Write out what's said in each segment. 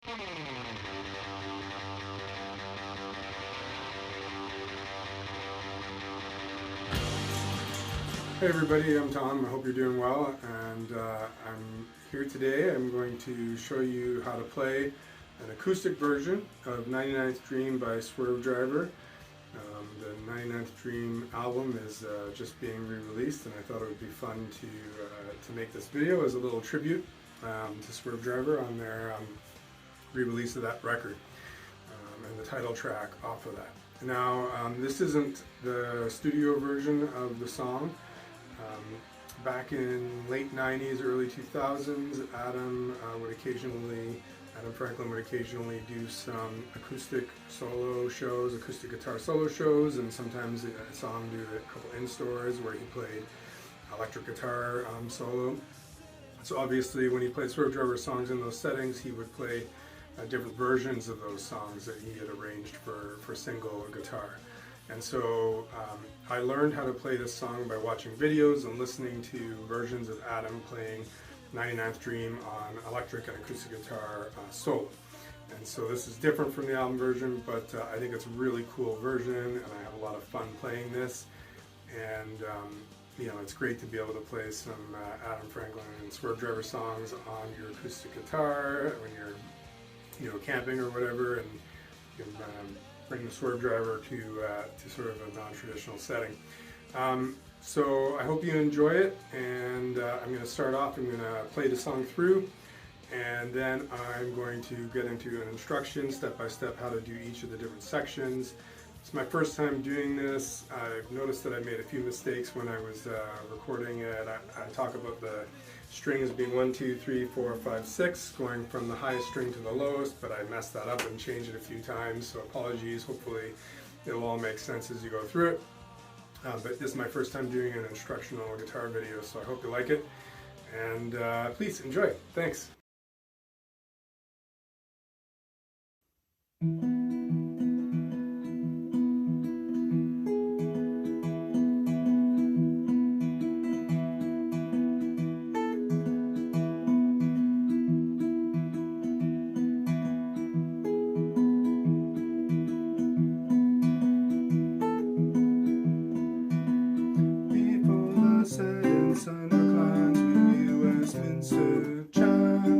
Hey everybody, I'm Tom. I hope you're doing well, and I'm here today. I'm going to show you how to play an acoustic version of 99th Dream by Swervedriver. The 99th Dream album is just being re-released, and I thought it would be fun to make this video as a little tribute to Swervedriver on their re-release of that record and the title track off of that. Now, this isn't the studio version of the song. Back in late 90s, early 2000s, Adam Franklin would occasionally do some acoustic solo shows, acoustic guitar solo shows, and sometimes I saw him do a couple in-stores where he played electric guitar solo. So obviously when he played Swervedriver songs in those settings, he would play different versions of those songs that he had arranged for single guitar. And so I learned how to play this song by watching videos and listening to versions of Adam playing 99th Dream on electric and acoustic guitar solo. And so this is different from the album version, but I think it's a really cool version, and I have a lot of fun playing this. And you know, it's great to be able to play some Adam Franklin and Swervedriver songs on your acoustic guitar when you're camping or whatever, and you can bring the Swervedriver to sort of a non-traditional setting. So I hope you enjoy it, and I'm going to start off. I'm going to play the song through, and then I'm going to get into an instruction step by step how to do each of the different sections. It's my first time doing this. I've noticed that I made a few mistakes when I was recording it. I talk about the strings being 1, 2, 3, 4, 5, 6, going from the highest string to the lowest, but I messed that up and changed it a few times, so apologies. Hopefully it'll all make sense as you go through it. But this is my first time doing an instructional guitar video, so I hope you like it, and please enjoy. Thanks. Sun reclines with you, Westminster chimes.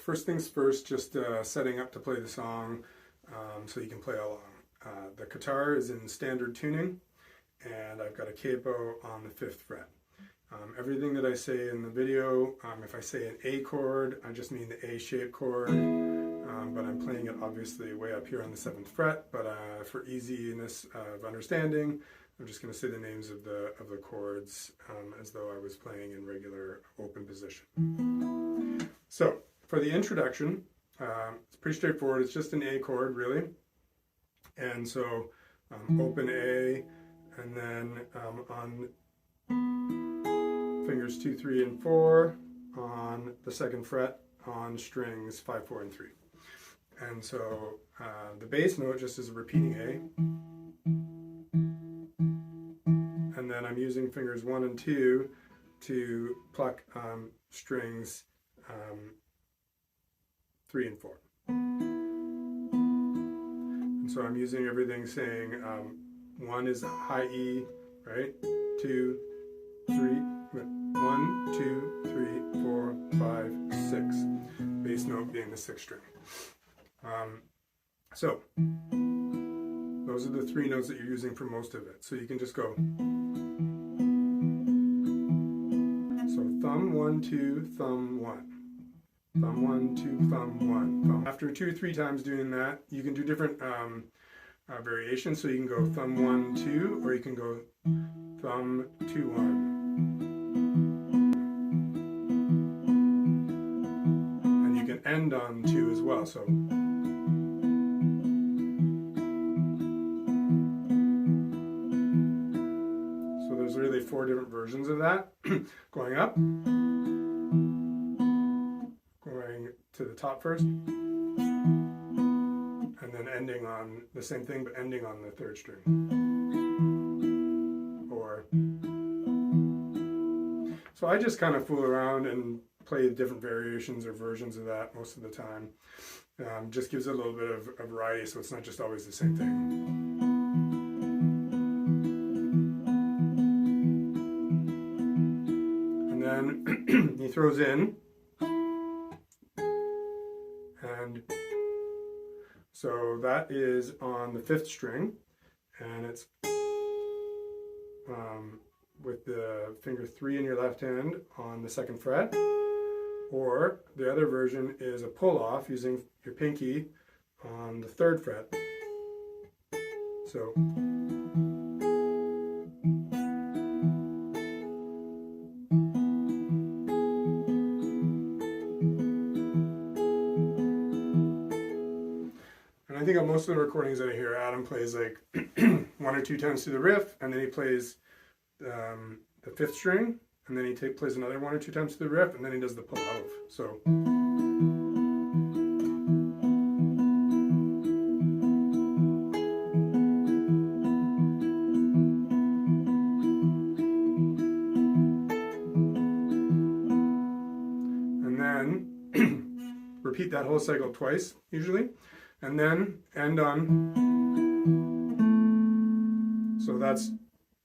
first things first, just setting up to play the song so you can play along. The guitar is in standard tuning, and I've got a capo on the 5th fret. Everything that I say in the video, if I say an A chord, I just mean the A-shaped chord, but I'm playing it obviously way up here on the 7th fret, but for easiness of understanding, I'm just going to say the names of the chords as though I was playing in regular open position. So, for the introduction, it's pretty straightforward. It's just an A chord, really. And so, open A, and then on fingers 2, 3, and 4 on the 2nd fret on strings 5, 4, and 3. And so the bass note just is a repeating A. And then I'm using fingers 1 and 2 to pluck strings 3 and 4. And so I'm using everything saying 1 is high E, right? 2, 3, 1, 2, 3, 4, 5, 6. Bass note being the 6th string. So those are the 3 notes that you're using for most of it. So you can just go. So thumb 1, 2, thumb 1. Thumb 1, 2, thumb 1. Thumb. After 2 or 3 times doing that, you can do different variations. So you can go thumb 1, 2, or you can go thumb 2, 1. And you can end on 2 as well. So there's really 4 different versions of that. Going up, going to the top first, and then ending on the same thing, but ending on the 3rd string. Or so I just kind of fool around and play different variations or versions of that most of the time. Just gives it a little bit of variety, so it's not just always the same thing. He throws in, and so that is on the 5th string, and it's with the finger 3 in your left hand on the 2nd fret, or the other version is a pull-off using your pinky on the 3rd fret. So I think on most of the recordings that I hear, Adam plays like 1 or 2 times through the riff, and then he plays the 5th string, and then he plays another 1 or 2 times through the riff, and then he does the pull-off. So and then repeat that whole cycle twice, usually. And then end on, so that's,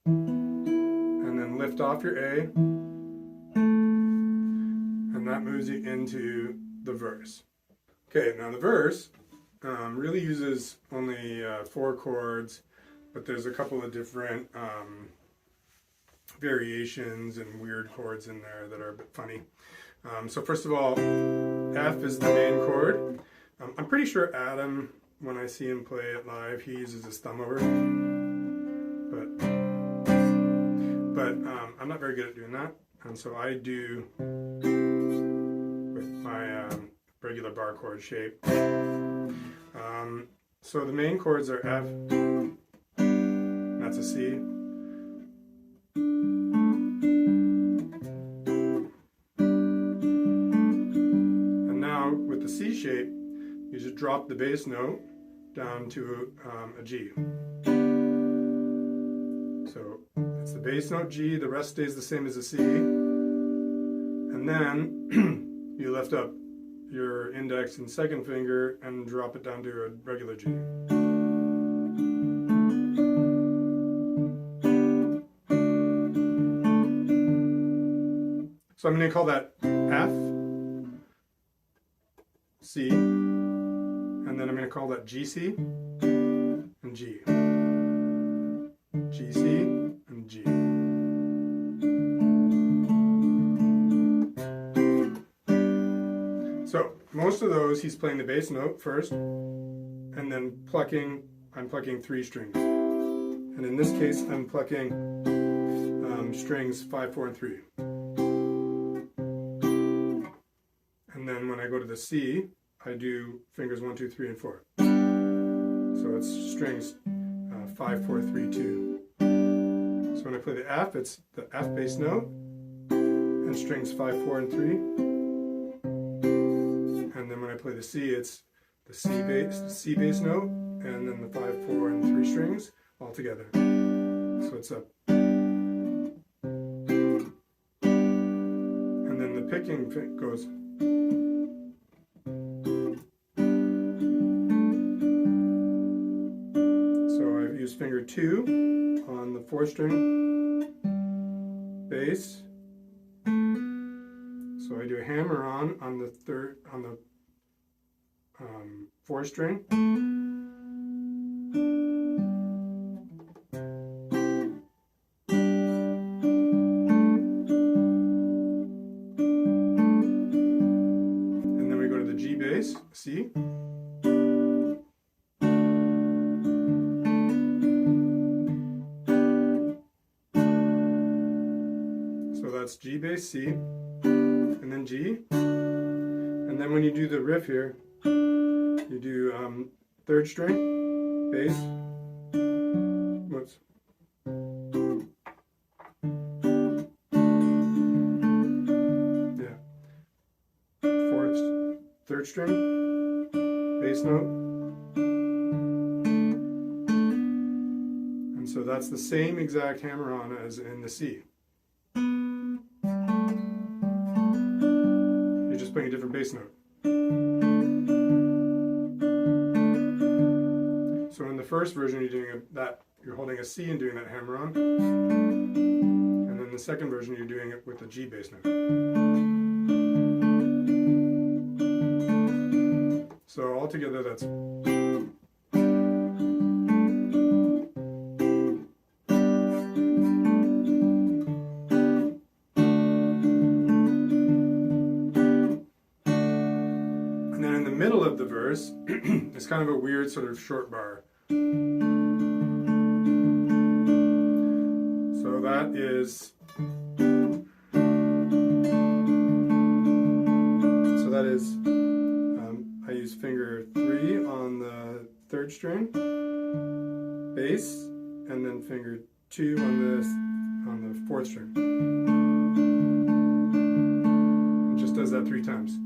and then lift off your A, and that moves you into the verse. Okay, now the verse really uses only 4 chords, but there's a couple of different variations and weird chords in there that are a bit funny. So first of all, F is the main chord. I'm pretty sure Adam, when I see him play it live, he uses his thumb over, but I'm not very good at doing that, and so I do with my regular bar chord shape. So the main chords are F, that's a C, and now with the C shape, you just drop the bass note down to a G. So it's the bass note G, the rest stays the same as a C. And then you lift up your index and 2nd finger and drop it down to a regular G. So I'm going to call that F. C, and then I'm going to call that GC and G. GC and G. So most of those he's playing the bass note first, and then I'm plucking 3 strings. And in this case I'm plucking strings 5, 4, and 3. And then when I go to the C, I do fingers 1, 2, 3, and 4. So it's strings 5, 4, 3, 2. So when I play the F, it's the F bass note and strings 5, 4, and 3. And then when I play the C, it's the C bass note and then the 5, 4, and 3 strings all together. So it's a, and then the picking goes. Finger 2 on the 4th string bass. So I do a hammer on the 4th string. And then we go to the G bass, C. That's G bass, C, and then G. And then when you do the riff here, you do 3rd string, bass, whoops. Yeah. 3rd string, bass note. And so that's the same exact hammer-on as in the C. Playing a different bass note. So in the first version you're doing you're holding a C and doing that hammer on, and then the second version you're doing it with a G bass note. So altogether that's middle of the verse is kind of a weird sort of short bar. So that is I use finger 3 on the 3rd string bass, and then finger 2 on the 4th string. It just does that 3 times.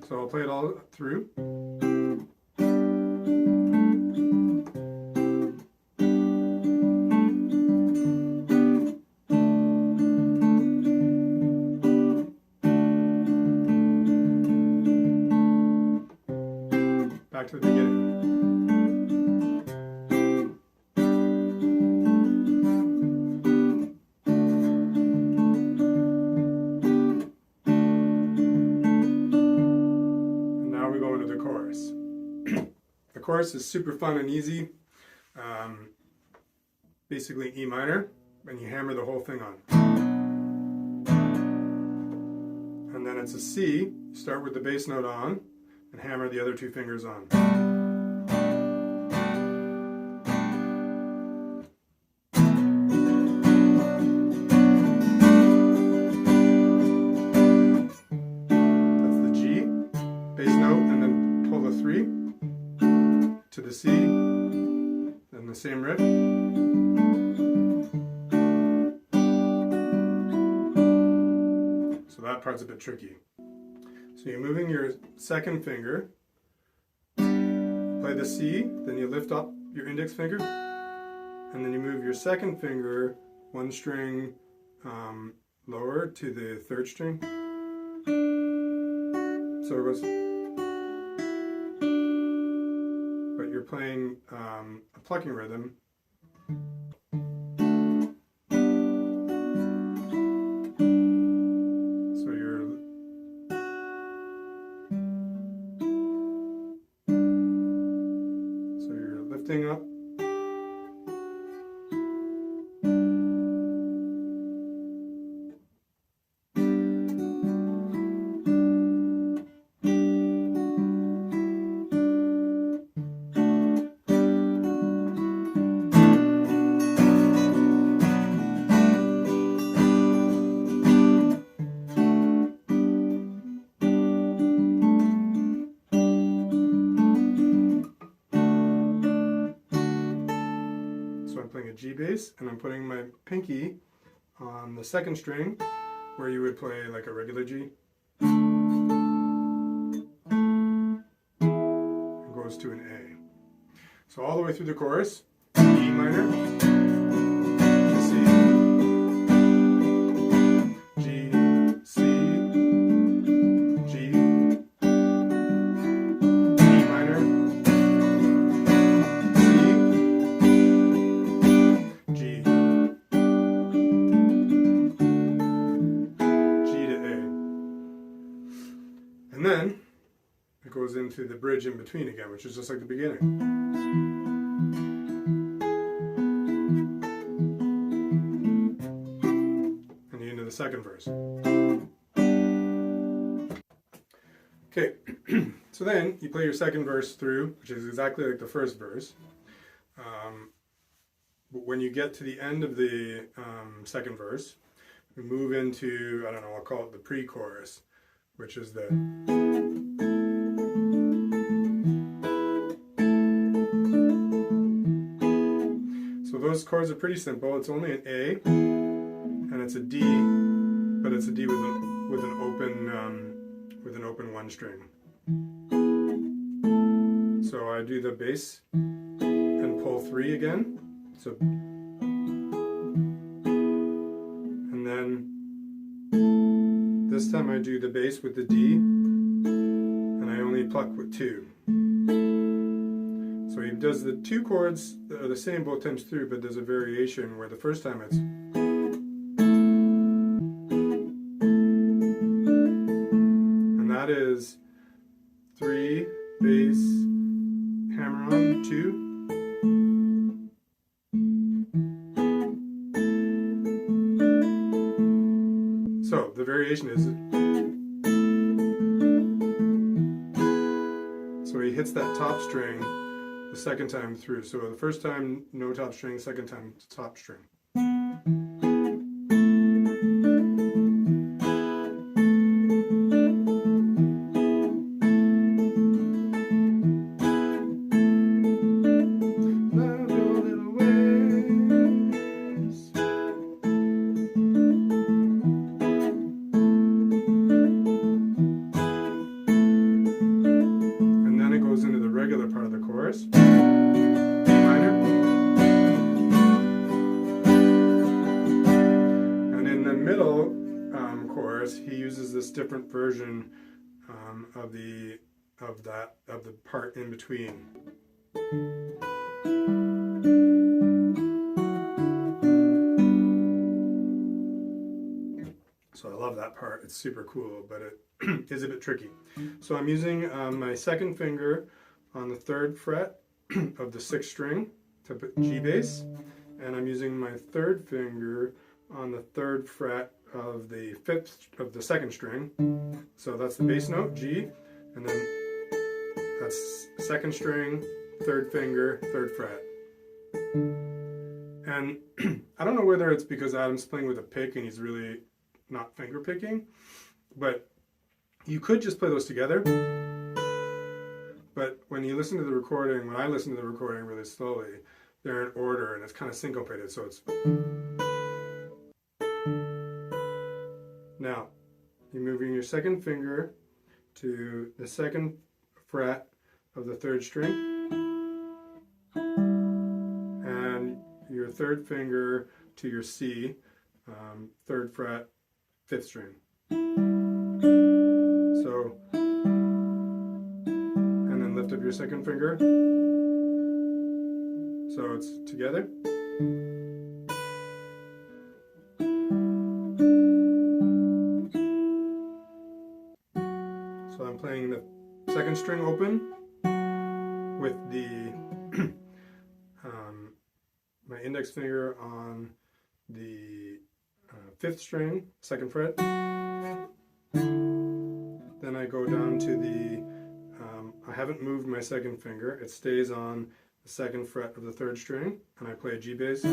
So I'll play it all through. Back to the beginning. The chorus is super fun and easy. Basically E minor, and you hammer the whole thing on. And then it's a C. You start with the bass note on and hammer the other 2 fingers on. That's the G bass note, and then pull the 3 to the C, then the same riff. So that part's a bit tricky. So you're moving your 2nd finger, play the C, then you lift up your index finger, and then you move your 2nd finger 1 string lower to the 3rd string. So it goes. But you're playing a plucking rhythm. lifting up. So I'm playing a G bass, and I'm putting my pinky on the second string where you would play like a regular G. It goes to an A. So all the way through the chorus, E minor, C, G, C, G, E minor, C, G, G to A. And then it goes into the bridge in between again, which is just like the beginning. And the end of the second verse. Okay, so then you play your second verse through, which is exactly like the first verse. But when you get to the end of the second verse, we move into, I don't know, I'll call it the pre-chorus, which is the... So those chords are pretty simple. It's only an A, and it's a D, but it's a D with an open one string. So I do the bass and pull 3 again. So, and then this time I do the bass with the D, and I only pluck with 2. So he does the 2 chords that are the same both times through, but there's a variation where the first time it's, and that is 3, bass, hammer on, 2. So the variation is, so he hits that top string the second time through. So the first time no top string, second time top string. Into the regular part of the chorus, minor, and in the middle chorus he uses this different version of the part in between. So I love that part. It's super cool, but it is a bit tricky. So I'm using my second finger on the 3rd fret of the 6th string to put G bass, and I'm using my 3rd finger on the 3rd fret of the 2nd string. So that's the bass note, G, and then that's 2nd string, 3rd finger, 3rd fret. And I don't know whether it's because Adam's playing with a pick and he's really not finger picking, but you could just play those together. But when you listen to the recording, when I listen to the recording really slowly, they're in order and it's kind of syncopated, so it's... Now, you're moving your second finger to the 2nd fret of the 3rd string, and your 3rd finger to your C, 3rd fret, 5th string. So, and then lift up your 2nd finger, so it's together. So I'm playing the 2nd string open with the my index finger on the 5th string, 2nd fret. Then I go down to the, I haven't moved my 2nd finger. It stays on the 2nd fret of the 3rd string, and I play a G bass.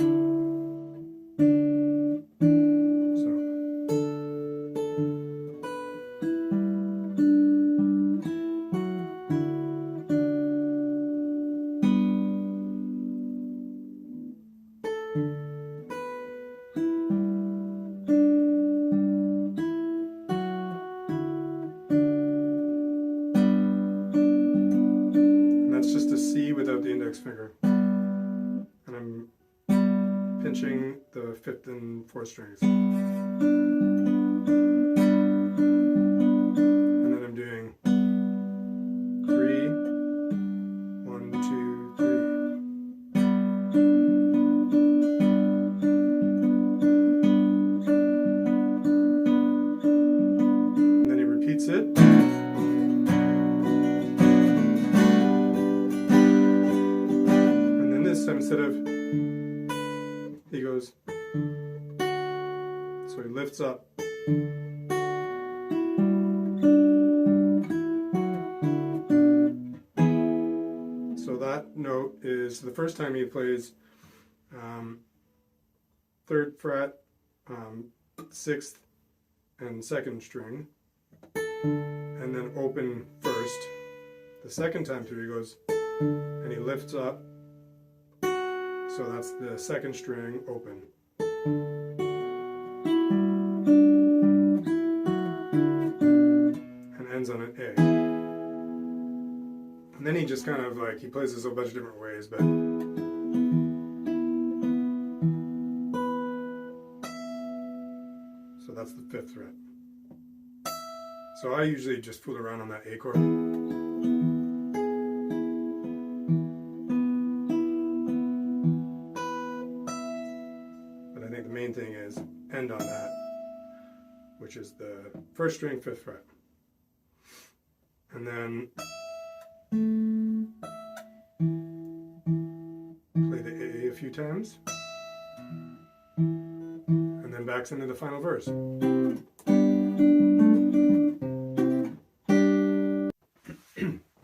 Just a C without the index finger, and I'm pinching the 5th and 4th strings, and then I'm doing 3, 1, 2, 3, and then he repeats it. Instead of, he goes, so he lifts up. So that note is the first time he plays 3rd fret, 6th and 2nd string, and then open first. The second time through he goes, and he lifts up. So that's the 2nd string open. And ends on an A. And then he just kind of like, he plays this a bunch of different ways, but so that's the 5th fret. So I usually just fool around on that A chord. The main thing is end on that, which is the 1st string, 5th fret. And then play the A a few times, and then backs into the final verse.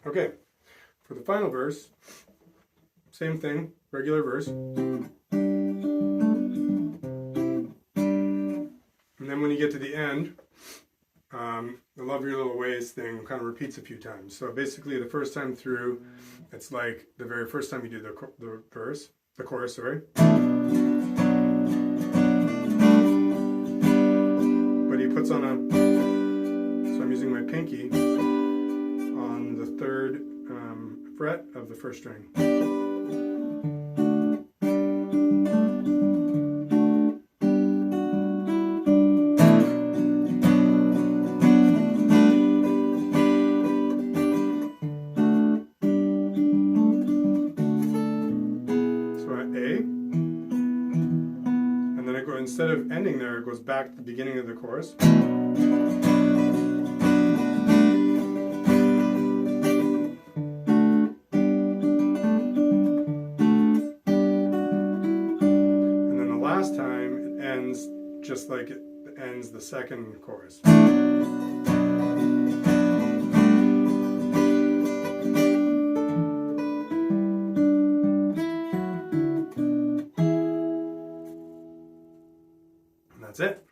Okay, for the final verse, same thing, regular verse. And then when you get to the end, the love your little ways thing kind of repeats a few times. So basically the first time through, it's like the very first time you do the chorus, sorry. But he puts on a, so I'm using my pinky on the 3rd fret of the 1st string. Instead of ending there, it goes back to the beginning of the chorus. And then the last time, it ends just like it ends the 2nd chorus. That's it.